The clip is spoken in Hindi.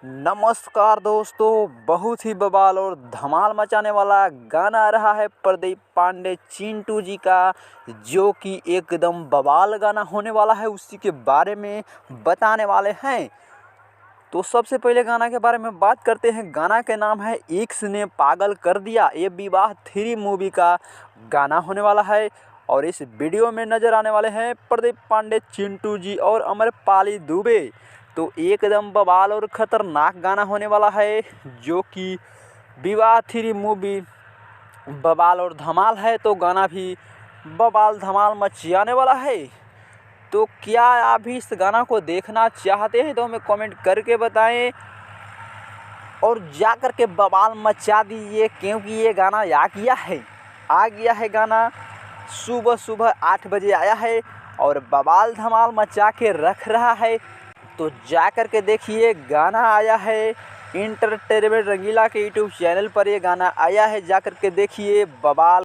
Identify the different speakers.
Speaker 1: नमस्कार दोस्तों, बहुत ही बवाल और धमाल मचाने वाला गाना आ रहा है प्रदीप पांडे चिंटू जी का, जो कि एकदम बवाल गाना होने वाला है। उसी के बारे में बताने वाले हैं। तो सबसे पहले गाना के बारे में बात करते हैं। गाना के नाम है इश्क ने पागल कर दिया। ये विवाह 3 मूवी का गाना होने वाला है और इस वीडियो में नज़र आने वाले हैं प्रदीप पांडे चिंटू जी और अमरपाली दुबे। तो एकदम बवाल और ख़तरनाक गाना होने वाला है, जो कि विवाह 3 मूवी बवाल और धमाल है। तो गाना भी बवाल धमाल मचाने वाला है। तो क्या आप भी इस गाना को देखना चाहते हैं तो हमें कमेंट करके बताएं और जा कर के बवाल मचा दीजिए, क्योंकि ये गाना आ गया है गाना सुबह 8 बजे आया है और बवाल धमाल मचा के रख रहा है। तो जा कर के देखिए, गाना आया है इंटरटेनमेंट रंगीला के यूट्यूब चैनल पर। ये गाना आया है, जा कर के देखिए बवाल।